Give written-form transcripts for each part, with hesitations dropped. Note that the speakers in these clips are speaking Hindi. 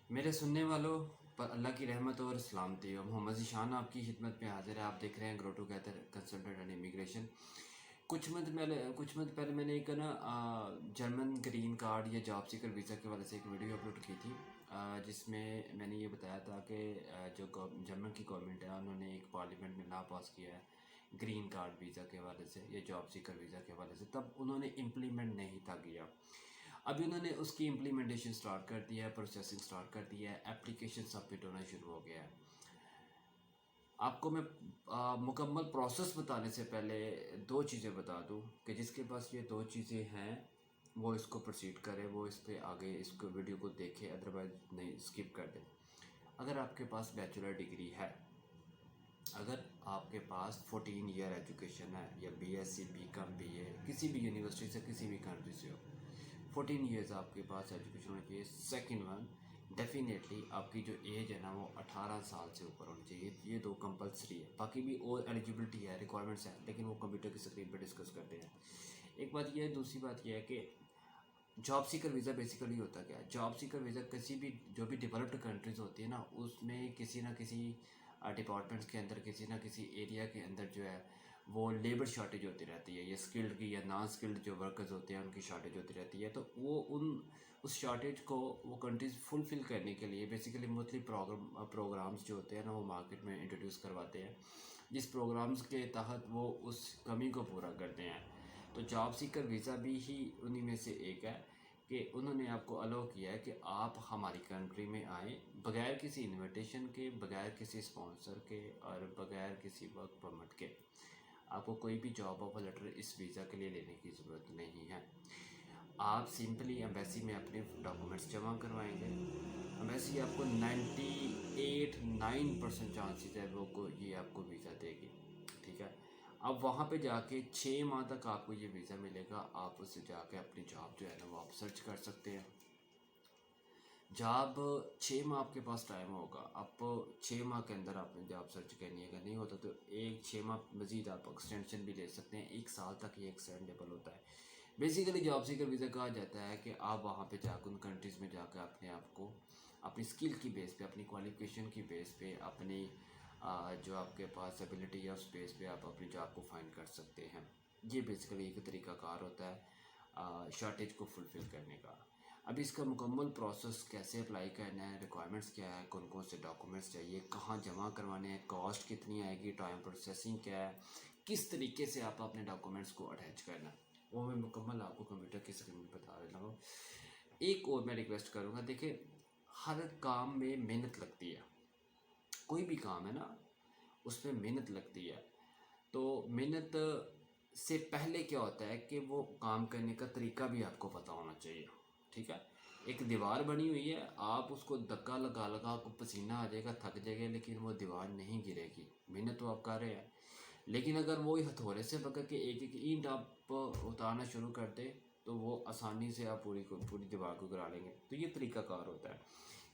मेरे सुनने वालों पर अल्लाह की रहमत और सलामती हो। मोहम्मद ज़ीशान आपकी खिदमत में हाजिर है। आप देख रहे हैं grow together consultant and immigration. कुछ मंथ पहले मैंने एक ना जर्मन ग्रीन कार्ड या जॉब सीकर वीज़ा के वाले से एक वीडियो अपलोड की थी, जिसमें मैंने ये बताया था कि जो जर्मन की गवर्नमेंट है उन्होंने एक पार्लियामेंट में ला पास किया है ग्रीन कार्ड वीज़ा के हवाले से या जॉब सीकर वीज़ा के हवाले से। तब उन्होंने इम्प्लीमेंट नहीं था किया। अभी उन्होंने उसकी इम्प्लीमेंटेशन स्टार्ट कर दिया है, प्रोसेसिंग स्टार्ट कर दिया है, एप्लीकेशन सबमिट होना शुरू हो गया है। आपको मैं मुकम्मल प्रोसेस बताने से पहले दो चीज़ें बता दूं कि जिसके पास ये दो चीज़ें हैं वो इसको प्रोसीड करे, वो इस पे आगे इसको वीडियो को देखे, अदरवाइज नहीं स्किप कर दे। अगर आपके पास बैचलर डिग्री है, अगर आपके पास 14 ईयर एजुकेशन है या बीएससी बीकॉम बीए किसी भी यूनिवर्सिटी से किसी भी कंट्री से हो, 14 ईयर्स आपके पास एजुकेशन होनी चाहिए। सेकंड वन, डेफिनेटली आपकी जो एज है ना वो 18 साल से ऊपर होनी चाहिए। ये दो कंपलसरी है। बाकी भी और एलिजिबिलिटी है, रिक्वायरमेंट्स हैं, लेकिन वो कंप्यूटर की स्क्रीन पर डिस्कस करते हैं। एक बात ये है। दूसरी बात यह है कि जॉब सीकर वीज़ा बेसिकली होता क्या है। जॉब सीकर वीज़ा किसी भी जो भी डेवलप्ड कंट्रीज़ होती है ना, उसमें किसी ना किसी डिपार्टमेंट्स के अंदर, किसी ना किसी एरिया के अंदर जो है वो लेबर शॉर्टेज होती रहती है, या स्किल्ड की या नॉन स्किल्ड जो वर्कर्स होते हैं उनकी शॉर्टेज होती रहती है। तो वो उस शॉर्टेज को वो कंट्रीज़ फुलफ़िल करने के लिए बेसिकली मुख्तलिफ प्रोग्राम्स जो होते हैं ना वो मार्केट में इंट्रोड्यूस करवाते हैं, जिस प्रोग्राम्स के तहत वो उस कमी को पूरा करते हैं। तो जॉब सीकर वीज़ा भी ही उन्हीं में से एक है कि उन्होंने आपको अलाउ किया है कि आप हमारी कंट्री में आएँ बगैर किसी इनविटेशन के, बगैर किसी स्पॉन्सर के और बगैर किसी वर्क परमिट के। आपको कोई भी जॉब ऑफर लेटर इस वीज़ा के लिए लेने की ज़रूरत नहीं है। आप सिंपली एम्बेसी में अपने डॉक्यूमेंट्स जमा करवाएंगे। एम्बेसी आपको 98-9% चांसेस है वो को ये आपको वीज़ा देगी। ठीक है। अब वहाँ पे जाके 6 माह तक आपको ये वीज़ा मिलेगा। आप उससे जाके अपनी जॉब जो है ना वो आप सर्च कर सकते हैं। जॉब 6 माह आपके पास टाइम होगा। आप 6 माह के अंदर आपने जॉब सर्च करनी है। अगर नहीं होता तो एक 6 माह मज़ीद आप एक्सटेंशन भी ले सकते हैं। 1 साल तक ये एक्सटेंडेबल होता है। बेसिकली जॉब सीकर वीज़ा कहा जाता है कि आप वहाँ पे जाकर उन कंट्रीज़ में जाकर अपने आप को अपनी स्किल की बेस पे, अपनी क्वालिफिकेशन की बेस पे, अपनी जो आपके पास एबिलिटी है उस बेस पे आप अपनी जॉब को फाइंड कर सकते हैं। ये बेसिकली एक तरीक़ाकार होता है शॉर्टेज को फुलफ़िल करने का। अब इसका मुकम्मल प्रोसेस कैसे अप्लाई करना है, रिक्वायरमेंट्स क्या है, कौन कौन से डॉक्यूमेंट्स चाहिए, कहाँ जमा करवाने हैं, कॉस्ट कितनी आएगी, टाइम प्रोसेसिंग क्या है, किस तरीके से आप अपने डॉक्यूमेंट्स को अटैच करना है, वो मैं मुकम्मल आपको कंप्यूटर की स्क्रीन पर बता देता हूँ। एक और मैं रिक्वेस्ट करूँगा, देखिए हर काम में मेहनत लगती है। कोई भी काम है ना उसमें मेहनत लगती है। तो मेहनत से पहले क्या होता है कि वो काम करने का तरीका भी आपको पता होना चाहिए। ठीक है। एक दीवार बनी हुई है, आप उसको धक्का लगा लगा आपको पसीना आ जाएगा, थक जाएगा, लेकिन वो दीवार नहीं गिरेगी। मेहनत तो आप कर रहे हैं, लेकिन अगर वो हथौड़े से पकड़ के एक एक ईंट आप उतारना शुरू कर दे तो वो आसानी से आप पूरी दीवार को गिरा लेंगे। तो ये तरीकाकार होता है।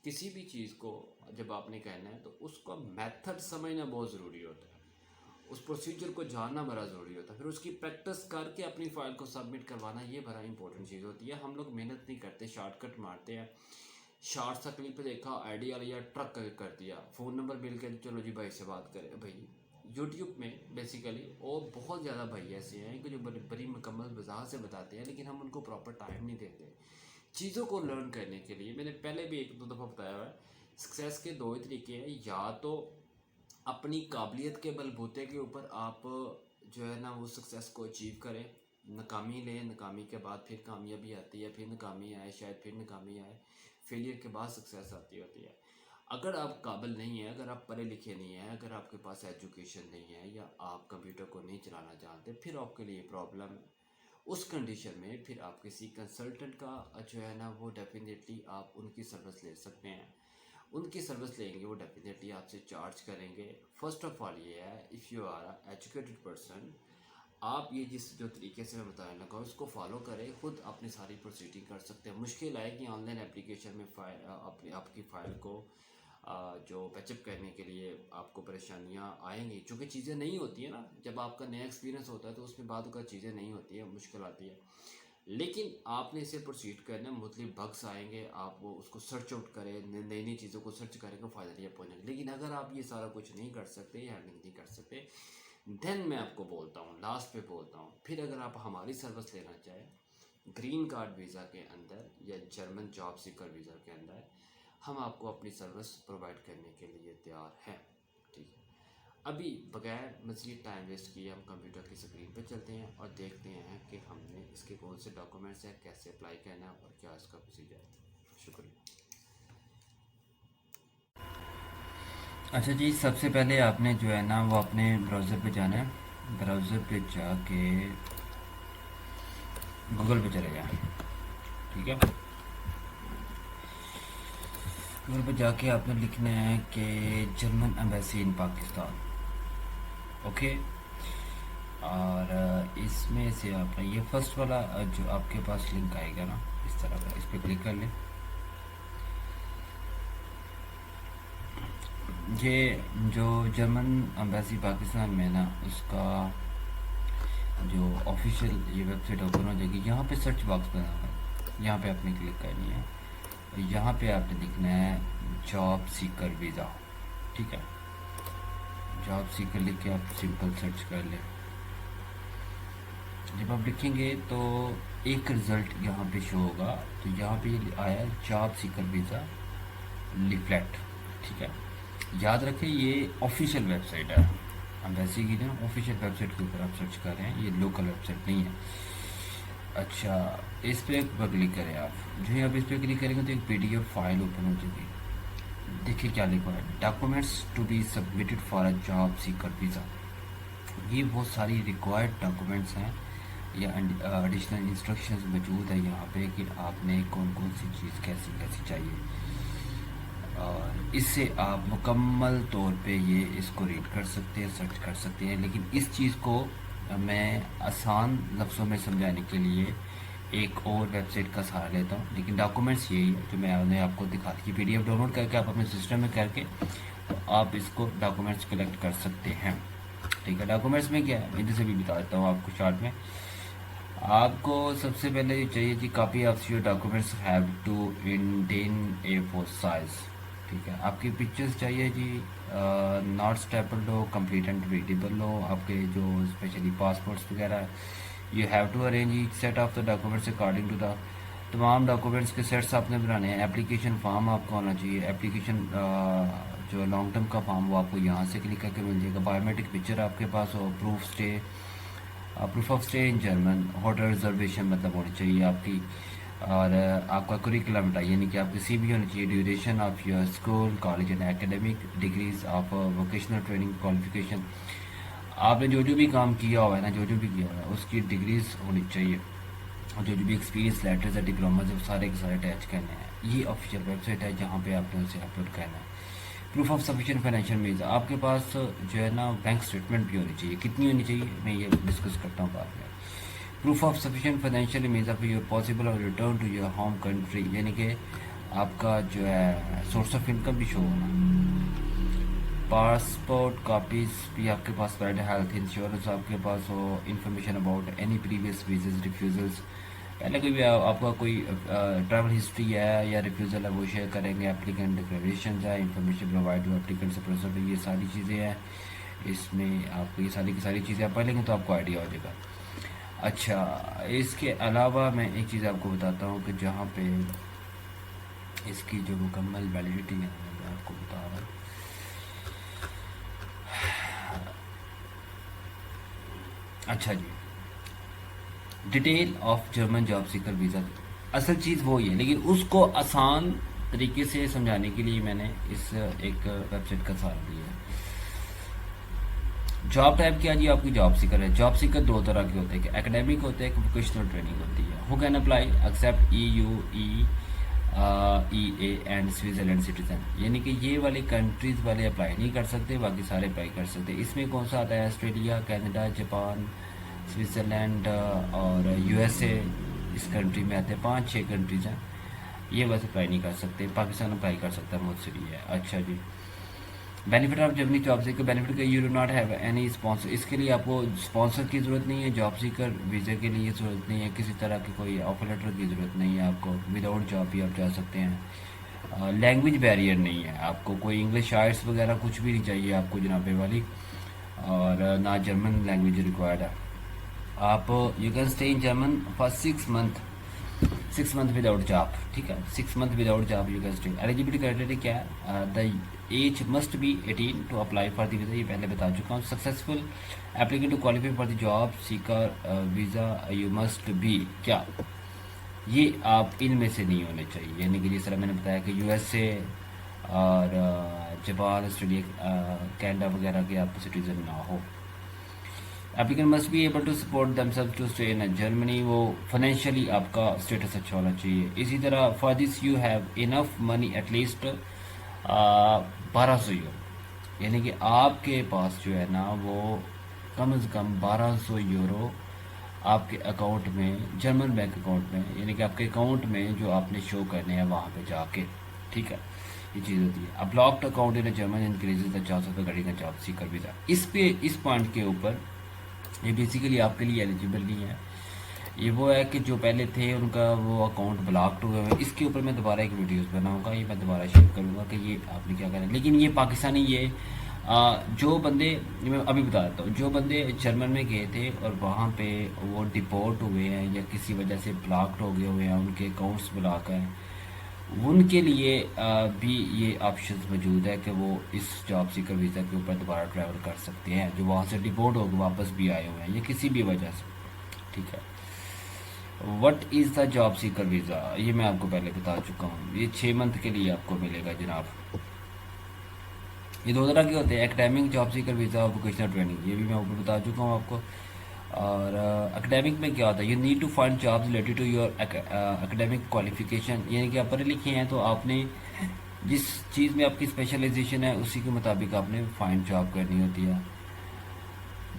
किसी भी चीज़ को जब आपने कहना है तो उसका मेथड समझना बहुत ज़रूरी होता है। उस प्रोसीजर को जानना बड़ा ज़रूरी होता है। फिर उसकी प्रैक्टिस करके अपनी फ़ाइल को सबमिट करवाना ये बड़ा इंपॉर्टेंट चीज़ होती है। हम लोग मेहनत नहीं करते, शॉर्टकट मारते हैं। शॉर्ट सा क्लिप देखा, आइडिया लिया, ट्रक कर दिया, फ़ोन नंबर मिल के चलो जी भाई से बात करें। भाई यूट्यूब में बेसिकली और बहुत ज़्यादा भाई ऐसे हैं कि जो बड़ी बड़ी मुकम्मल वजाहत से बताते हैं, लेकिन हम उनको प्रॉपर टाइम नहीं देते चीज़ों को लर्न करने के लिए। मैंने पहले भी 1-2 दफ़ा बताया हुआ है, सक्सेस के दो ही तरीके हैं। या तो अपनी काबिलियत के बलबूते के ऊपर आप जो है ना वो सक्सेस को अचीव करें, नाकामी लें, नाकामी के बाद फिर कामयाबी आती है, फिर नाकामी आए, शायद फिर नाकामी आए, फेलियर के बाद सक्सेस आती होती है। अगर आप काबिल नहीं हैं, अगर आप पढ़े लिखे नहीं हैं, अगर आपके पास एजुकेशन नहीं है या आप कंप्यूटर को नहीं चलाना जानते, फिर आपके लिए प्रॉब्लम है। उस कंडीशन में फिर आप किसी कंसल्टेंट का जो है ना वो डेफिनेटली आप उनकी सर्विस ले सकते हैं। उनकी सर्विस लेंगे, वो डेफिनेटली आपसे चार्ज करेंगे। फर्स्ट ऑफ ऑल ये है, if you are educated person, आप ये जिस जो तरीके से मैं बताने लगा उसको फॉलो करें, खुद अपनी सारी प्रोसीडिंग कर सकते हैं। मुश्किल आए कि ऑनलाइन एप्लीकेशन में अपनी आपकी फ़ाइल को जो पैचअप करने के लिए आपको परेशानियां आएंगी, चूँकि चीज़ें नहीं होती है ना। जब आपका नया एक्सपीरियंस होता है तो उसमें बाद का चीज़ें नहीं होती है, मुश्किल आती है। लेकिन आपने इसे प्रोसीड करना, मुख्तलिफ बग्स आएंगे, आप वो उसको सर्च आउट करें, नई नई चीज़ों को सर्च करेंगे, फ़ायदा नहीं है पहुँचेंगे। लेकिन अगर आप ये सारा कुछ नहीं कर सकते, हैंडलिंग नहीं कर सकते, देन मैं आपको बोलता हूँ, लास्ट पे बोलता हूँ, फिर अगर आप हमारी सर्विस लेना चाहें ग्रीन कार्ड वीज़ा के अंदर या जर्मन जॉब सीकर वीज़ा के अंदर, हम आपको अपनी सर्विस प्रोवाइड करने के लिए तैयार हैं। ठीक है, अभी बगैर मज़ीद टाइम वेस्ट किए हम कंप्यूटर की स्क्रीन पर चलते हैं और देखते हैं कि हमने इसके कौन से डॉक्यूमेंट्स हैं, कैसे अप्लाई करना है और क्या इसका प्रोसीजर है। शुक्रिया। अच्छा जी, सबसे पहले आपने जो है ना वो अपने ब्राउज़र पे जाना है। ब्राउज़र पे जाके गूगल पे चले जाए। ठीक है, गूगल पे जाके आपने लिखना है कि German embassy in Pakistan. Okay, और इसमें से आपने ये फर्स्ट वाला जो आपके पास लिंक आएगा ना इस तरह का, इस पर क्लिक कर लें। ये जो जर्मन एम्बेसी पाकिस्तान में ना उसका जो ऑफिशियल ये वेबसाइट ओपन हो जाएगी। यहाँ पे सर्च बॉक्स बना हुआ है, यहाँ पे आपने क्लिक करनी है। यहाँ पे आपने लिखना है जॉब सीकर वीज़ा। ठीक है, जॉब सीकर लिख के आप सिंपल सर्च कर लें। जब आप लिखेंगे तो एक रिज़ल्ट यहाँ पे शो होगा। तो यहाँ पे आया जॉब सीकर वीज़ा लिफलेट। ठीक है, याद रखें ये ऑफिशियल वेबसाइट है एम्बेसी की ना, ऑफिशियल वेबसाइट के ऊपर आप सर्च कर रहे हैं, ये लोकल वेबसाइट नहीं है। अच्छा, इस पर क्लिक करें आप। जो ही आप इस पर क्लिक करेंगे तो एक PDF फाइल ओपन हो जाएगी। देखिए क्या लिखा है, documents to be submitted for a job seeker visa. ये बहुत सारी रिक्वायर्ड डॉक्यूमेंट्स हैं या एडिशनल इंस्ट्रक्शंस मौजूद है यहाँ पे कि आपने कौन कौन सी चीज़ कैसी कैसी चाहिए, और इससे आप मुकम्मल तौर पे ये इसको रीड कर सकते हैं, सर्च कर सकते हैं। लेकिन इस चीज़ को मैं आसान लफ्ज़ों में समझाने के लिए एक और वेबसाइट का सहारा लेता हूँ। लेकिन डॉक्यूमेंट्स यही है जो मैंने आपको दिखा दी। PDF डाउनलोड करके आप अपने सिस्टम में करके तो आप इसको डॉक्यूमेंट्स कलेक्ट कर सकते हैं। ठीक है, डॉक्यूमेंट्स में क्या है इधर से भी बता देता हूँ आपको शॉर्ट में। आपको सबसे पहले ये चाहिए कि copy of your documents have to इंटेन A4 साइज। ठीक है, आपकी पिक्चर्स चाहिए जी, नॉट स्टेपल्ड हो, कंप्लीट एंड रीडेबल हो। आपके जो स्पेशली पासपोर्ट्स वगैरह, you have to arrange each set of the documents according to the, तमाम डॉक्यूमेंट्स के सेट्स आपने बनाने हैं। एप्लीकेशन फॉर्म आपका होना चाहिए। एप्लीकेशन जो लॉन्ग टर्म का फॉर्म वो आपको यहाँ से क्लिक करके मिल जाएगा। बायोमेट्रिक पिक्चर आपके पास हो, proof of stay in German, hotel reservation मतलब होनी चाहिए आपकी, और आपका कुरिकुलम यानी कि आपकी CV होनी चाहिए, duration of your school college and academic degrees of vocational training qualification. आपने जो जो भी काम किया हुआ है ना, जो जो भी किया हुआ है उसकी डिग्रीज होनी चाहिए, और जो जो भी एक्सपीरियंस लेटर्स या डिप्लोमा जब सारे के सारे अटैच करने हैं। ये ऑफिशियल वेबसाइट है जहाँ पे आपने उसे अपलोड करना है। Proof of sufficient financial means, आपके पास जो है ना बैंक स्टेटमेंट भी होनी चाहिए। कितनी होनी चाहिए मैं ये डिस्कस करता हूँ बाद में। Proof of sufficient financial means of your possible और return to your home country, यानी कि आपका जो है सोर्स ऑफ इनकम भी शो होना। पासपोर्ट कापीज भी आपके पास वैलिड, हेल्थ इंश्योरेंस आपके पास हो, information about any previous visa refusals, पहले कोई भी आपका कोई ट्रैवल हिस्ट्री है या रिफ्यूज़ल है वो शेयर करेंगे। एप्लीकेंट डिक्लेरेशन है, इन्फॉर्मेशन प्रोवाइड टू एप्लीकेंट से प्रेजेंट, ये सारी चीज़ें हैं। इसमें आपको ये सारी की सारी चीज़ें आप पढ़ लेंगे तो आपको आइडिया हो जाएगा। अच्छा, इसके अलावा मैं एक चीज़ आपको बताता हूँ कि जहाँ पे इसकी जो मुकम्मल वैलिडिटी है मैं आपको बता रहा हूँ। अच्छा जी, detail of German job seeker visa, असल चीज़ वो ही है, लेकिन उसको आसान तरीके से समझाने के लिए मैंने इस एक वेबसाइट का सहारा लिया है। जॉब टाइप क्या जी, आपकी जॉब सीकर है। जॉब सीकर दो तरह के होते हैं, एकेडमिक होते हैं, वोकेशनल ट्रेनिंग होती है। Who can apply except EU, EA and Switzerland citizen, यानी कि ये वाली कंट्रीज़ वाले अप्लाई नहीं कर सकते, बाकी सारे अप्लाई कर सकते। इसमें कौन सा आता है, ऑस्ट्रेलिया, कनाडा, जापान, स्विट्ज़रलैंड और USA इस कंट्री में आते हैं। 5-6 कंट्रीज़ हैं, ये बस अप्लाई नहीं कर सकते। पाकिस्तान अप्लाई कर सकता है, मुझसे भी है। अच्छा जी, benefit of Germany job seeker benefit का you do not have any sponsor, इसके लिए आपको स्पॉन्सर की ज़रूरत नहीं है। जॉब सीकर वीज़ा के लिए ज़रूरत नहीं है, किसी तरह की कोई ऑफर लेटर की ज़रूरत नहीं है आपको। विदाउट जॉब भी आप जा सकते हैं। लैंग्वेज बैरियर नहीं है आपको, कोई इंग्लिश आयट्स वगैरह कुछ भी नहीं चाहिए आपको जनाबे वाली, और ना जर्मन लैंग्वेज रिक्वायर्ड है। आप you can stay in German for 6 month without job, ठीक है। 6 month without job you can stay. Eligibility criteria क्या है? The age must be 18 to apply for the visa, ये पहले बता चुका हूँ। Successful applicant to qualify for the job seeker visa you must be क्या, ये आप इनमें से नहीं होने चाहिए। यानी कि जिस तरह मैंने बताया कि यूएसए और जापान, ऑस्ट्रेलिया, कनाडा वगैरह के आप सिटीजन ना हो। Applicant must be able to support themselves to stay in Germany, वो फाइनेंशियली आपका स्टेटस अच्छा होना चाहिए। इसी तरह for this you have enough money at least 1200 euro, यानी कि आपके पास जो है ना वो कम से कम 1200 यूरो आपके अकाउंट में, जर्मन बैंक अकाउंट में, यानी कि आपके अकाउंट में जो आपने शो करने हैं वहाँ पे जाके, ठीक है। ये चीज़ होती है। अब blocked account in German increases the chance of गाड़ी का जॉब सीकर वीज़ा। इस पॉइंट के ऊपर ये बेसिकली आपके लिए एलिजिबल नहीं है। ये वो है कि जो पहले थे उनका वो अकाउंट ब्लॉक्ड हुए हैं। इसके ऊपर मैं दोबारा एक वीडियोस बनाऊंगा, ये मैं दोबारा शेयर करूंगा कि ये आपने क्या करना है। लेकिन ये पाकिस्तानी, ये जो बंदे, मैं अभी बता देता हूँ, जो बंदे जर्मन में गए थे और वहाँ पे वो डिपोर्ट हुए हैं या किसी वजह से ब्लॉक्ड हो गए हुए हैं, उनके अकाउंट्स ब्लॉक हैं, उनके लिए भी ये ऑप्शन मौजूद है कि वो इस जॉब सीकर वीज़ा के ऊपर दोबारा ट्रैवल कर सकते हैं, जो वहाँ से डिपोर्ट होकर वापस भी आए हुए हैं या किसी भी वजह से, ठीक है। What is the job seeker visa, ये मैं आपको पहले बता चुका हूँ। ये 6 मंथ के लिए आपको मिलेगा जनाब। ये 2 तरह के होते हैं, एकेडमिक जॉब सीकर वीज़ा और वोकेशनल ट्रेनिंग, ये भी मैं ऊपर बता चुका हूँ आपको। और एकेडमिक में क्या होता है, you need to find jobs related to your academic qualification, यानी कि आप पढ़े लिखे हैं तो आपने जिस चीज़ में आपकी स्पेशलाइजेशन है उसी के मुताबिक आपने फाइंड जॉब करनी होती है।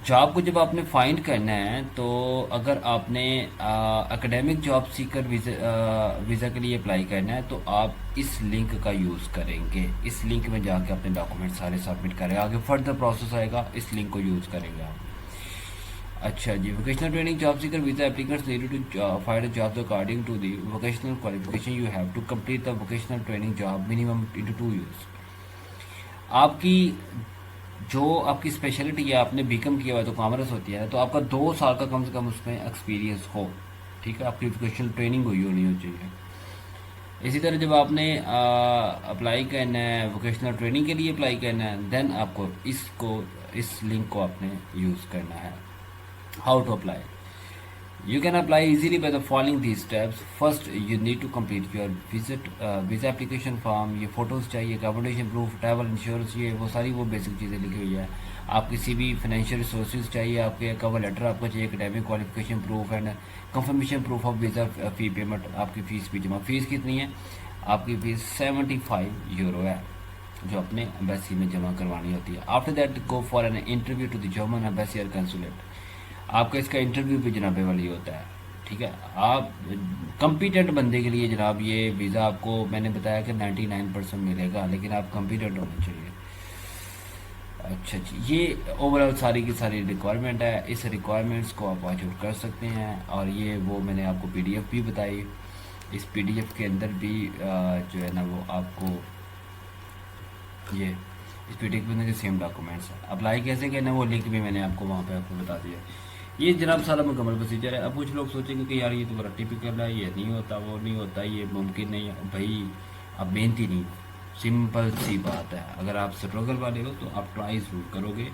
जॉब को जब आपने फाइंड करना है तो अगर आपने एकेडमिक जॉब सीकर वीज़ा के लिए अप्लाई करना है तो आप इस लिंक का यूज़ करेंगे। इस लिंक में जाके अपने डॉक्यूमेंट सारे सबमिट करेंगे, आगे फर्दर प्रोसेस आएगा, इस लिंक को यूज़ करेंगे आप। अच्छा जी, vocational training job seeker visa applicants needed to find job according to the vocational qualification you have to complete the vocational training job minimum into 2 years. आपकी जो आपकी स्पेशलिटी है, आपने बीकॉम किया हुआ है तो कॉमर्स होती है, तो आपका 2 साल का कम से कम उसमें एक्सपीरियंस हो, ठीक है। आपकी वोकेशनल ट्रेनिंग हुई होनी चाहिए। इसी तरह जब आपने अप्लाई करना है, वोकेशनल ट्रेनिंग के लिए अप्लाई करना है, देन आपको इस लिंक को आपने यूज़ करना है। How to apply, you can apply easily by the following these steps. First you need to complete your visa application form, ये फोटोज़ चाहिए, accommodation proof, travel insurance, ये वो सारी वो बेसिक चीज़ें लिखी हुई है। आपकी CV, फाइनेंशियल रिसोर्सेज चाहिए, आपके कवर लेटर आपको चाहिए, academic qualification proof and confirmation proof of visa fee payment, आपकी फ़ीस भी जमा। फ़ीस कितनी है? आपकी फ़ीस 75 यूरो है जो अपने एम्बेसी में जमा करवानी होती है। After that go for an interview to the German embassy और कंसुलेट। आपका इसका इंटरव्यू भी जनाबे वाली होता है, ठीक है। आप कम्पिटेंट बंदे के लिए जनाब ये वीज़ा आपको मैंने बताया कि 99% मिलेगा, लेकिन आप कम्पिटेंट होने चाहिए। अच्छा जी, ये ओवरऑल सारी की सारी रिक्वायरमेंट है। इस रिक्वायरमेंट्स को आप वॉच आउट कर सकते हैं। और ये वो मैंने आपको PDF भी बताई, इस PDF के अंदर भी जो है ना वो आपको ये इस PDF के अंदर सेम डॉक्यूमेंट्स हैं। अप्लाई कैसे करना है वो लिंक भी मैंने आपको वहाँ पे आपको बता दिया। ये जनाब सारा मुकम्मल प्रोसीजर है। अब कुछ लोग सोचेंगे कि यार ये तो बड़ा टिपिकल है, ये नहीं होता, वो नहीं होता, ये मुमकिन नहीं है। भाई आप मेहनती नहीं, सिंपल सी बात है। अगर आप स्ट्रगल वाले हो तो आप ट्राई ज़रूर करोगे,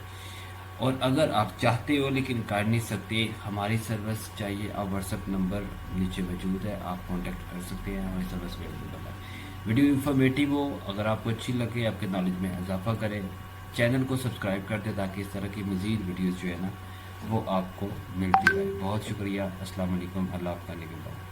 और अगर आप चाहते हो लेकिन कर नहीं सकते, हमारी सर्विस चाहिए, आप व्हाट्सएप नंबर नीचे मौजूद है, आप कॉन्टेक्ट कर सकते हैं, हमारी सर्विस अवेलेबल है। वीडियो इन्फॉर्मेटिव हो, अगर आपको अच्छी लगे, आपके नॉलेज में इजाफा करे, चैनल को सब्सक्राइब कर दे ताकि इस तरह की मज़ीद वीडियोज़ जो है ना वो आपको मिलती रहे। बहुत शुक्रिया। अस्सलाम वालेकुम। अल्लाह आपका निगहबान।